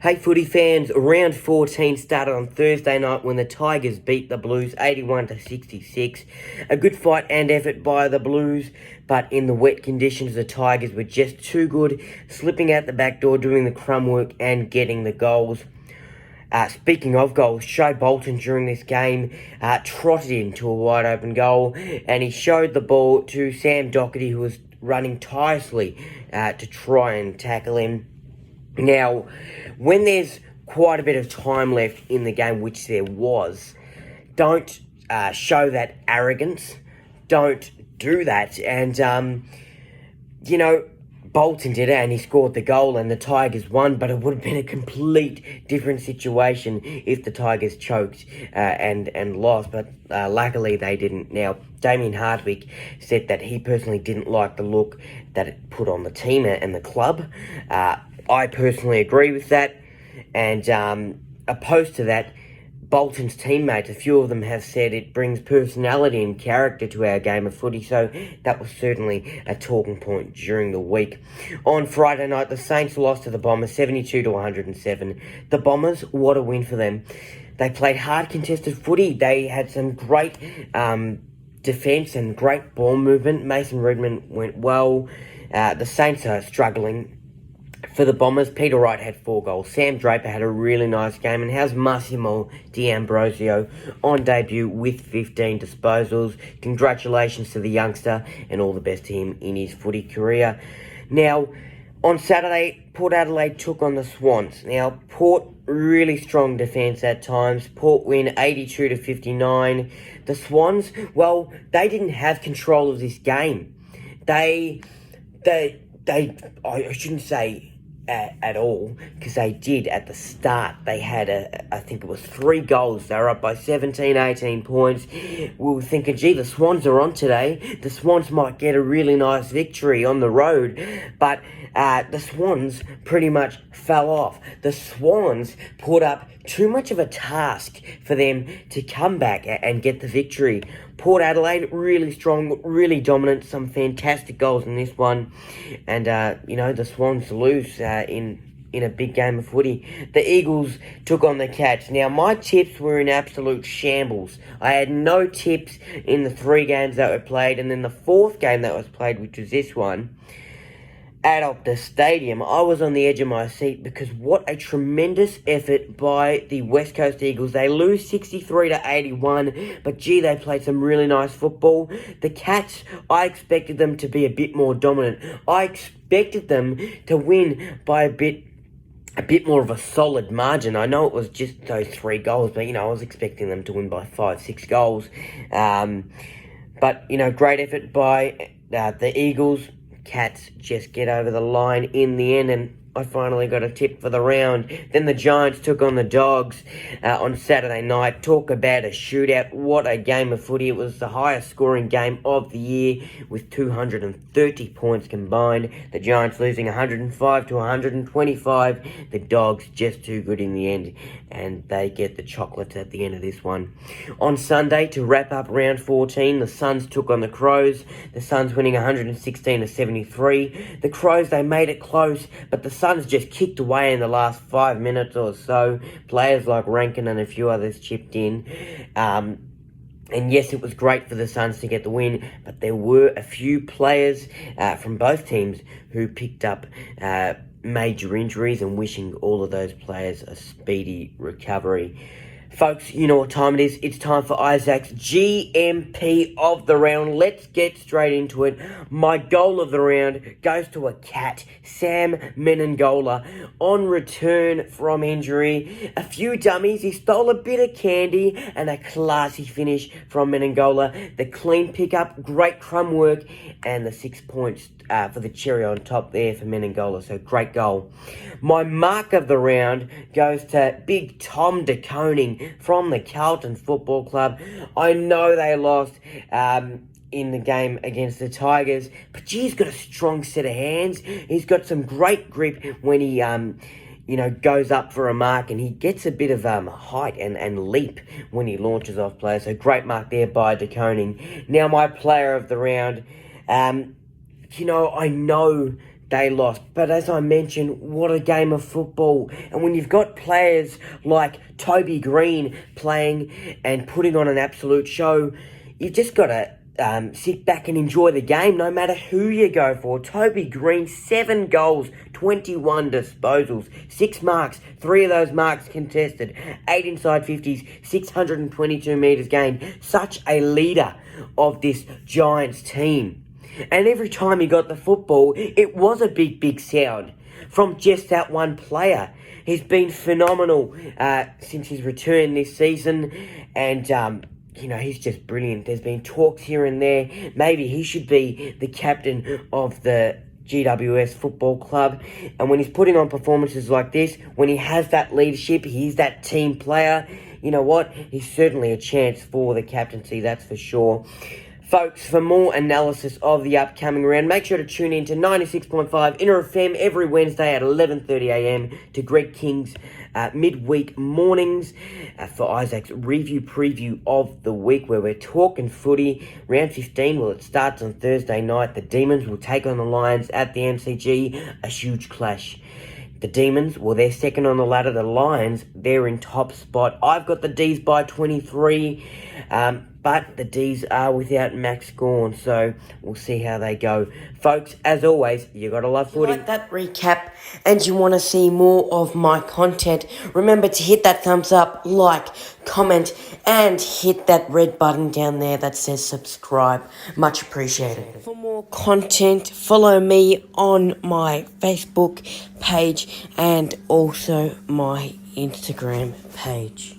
Hey footy fans, round 14 started on Thursday night when the Tigers beat the Blues 81-66. A good fight and effort by the Blues, but in the wet conditions the Tigers were just too good, slipping out the back door, doing the crumb work and getting the goals. Speaking of goals, Shea Bolton during this game trotted into a wide open goal and he showed the ball to Sam Doherty, who was running tirelessly to try and tackle him. Now, when there's quite a bit of time left in the game, which there was, don't show that arrogance. Don't do that. And, Bolton did it and he scored the goal and the Tigers won, but it would have been a complete different situation if the Tigers choked and lost, but luckily they didn't. Now, Damien Hardwick said that he personally didn't like the look that it put on the team and the club. I personally agree with that, and opposed to that, Bolton's teammates, a few of them have said it brings personality and character to our game of footy, so that was certainly a talking point during the week. On Friday night, the Saints lost to the Bombers 72-107. The Bombers, what a win for them. They played hard contested footy. They had some great defence and great ball movement. Mason Redmond went well. The Saints are struggling. For the Bombers, Peter Wright had 4 goals. Sam Draper had a really nice game. And how's Massimo D'Ambrosio on debut with 15 disposals? Congratulations to the youngster and all the best to him in his footy career. Now, on Saturday, Port Adelaide took on the Swans. Now, Port, really strong defence at times. Port win 82-59. The Swans, well, they didn't have control of this game. I shouldn't say at all, because they did at the start. They had, I think it was 3 goals. They were up by 17, 18 points. We were thinking, gee, the Swans are on today. The Swans might get a really nice victory on the road. But the Swans pretty much fell off. The Swans put up too much of a task for them to come back and get the victory. Port Adelaide, really strong, really dominant, some fantastic goals in this one. And, the Swans lose in a big game of footy. The Eagles took on the Cats. Now, my tips were in absolute shambles. I had no tips in the 3 games that were played, and then the 4th game that was played, which was this one, at Optus Stadium, I was on the edge of my seat because what a tremendous effort by the West Coast Eagles. They lose 63-81, but gee, they played some really nice football. The Cats, I expected them to be a bit more dominant. I expected them to win by a bit more of a solid margin. I know it was just those 3 goals, but, I was expecting them to win by 5-6 goals. But, great effort by the Eagles. Cats just get over the line in the end, and I finally got a tip for the round. Then the Giants took on the Dogs on Saturday night. Talk about a shootout. What a game of footy. It was the highest scoring game of the year with 230 points combined. The Giants losing 105-125. The Dogs just too good in the end, and they get the chocolates at the end of this one. On Sunday, to wrap up round 14, the Suns took on the Crows. The Suns winning 116-73. The Crows, they made it close, but the Suns just kicked away in the last 5 minutes or so. Players like Rankin and a few others chipped in. And yes, it was great for the Suns to get the win, but there were a few players from both teams who picked up major injuries, and wishing all of those players a speedy recovery. Folks, you know what time it is. It's time for Isaac's GMP of the round. Let's get straight into it. My goal of the round goes to a cat, Sam Menengola. On return from injury, a few dummies. He stole a bit of candy and a classy finish from Menengola. The clean pickup, great crumb work, and the 6 points for the cherry on top there for Menengola. So great goal. My mark of the round goes to Big Tom de Koning from the Carlton Football Club. I know they lost in the game against the Tigers, but gee, he's got a strong set of hands. He's got some great grip when he goes up for a mark, and he gets a bit of height and leap when he launches off players. So great mark there by de Koning. Now my player of the round, I know they lost. But as I mentioned, what a game of football. And when you've got players like Toby Green playing and putting on an absolute show, you've just got to sit back and enjoy the game no matter who you go for. Toby Green, 7 goals, 21 disposals, 6 marks, 3 of those marks contested, 8 inside 50s, 622 metres gained. Such a leader of this Giants team. And every time he got the football, it was a big sound from just that one player. He's been phenomenal since his return this season, and he's just brilliant. There's been talks here and there. Maybe he should be the captain of the GWS Football Club. And when he's putting on performances like this, when he has that leadership, he's that team player, you know what? He's certainly a chance for the captaincy, that's for sure. Folks, for more analysis of the upcoming round, make sure to tune in to 96.5 Inner FM every Wednesday at 11:30am to Greg King's midweek mornings for Isaac's review preview of the week, where we're talking footy. Round 15, well, it starts on Thursday night. The Demons will take on the Lions at the MCG, a huge clash. The Demons, well, they're second on the ladder. The Lions, they're in top spot. I've got the D's by 23, but the D's are without Max Gawn, so we'll see how they go. Folks, as always, you gotta love footy. Like that recap and you want to see more of my content, remember to hit that thumbs up, like, comment, and hit that red button down there that says subscribe. Much appreciated. For more content, follow me on my Facebook page and also my Instagram page.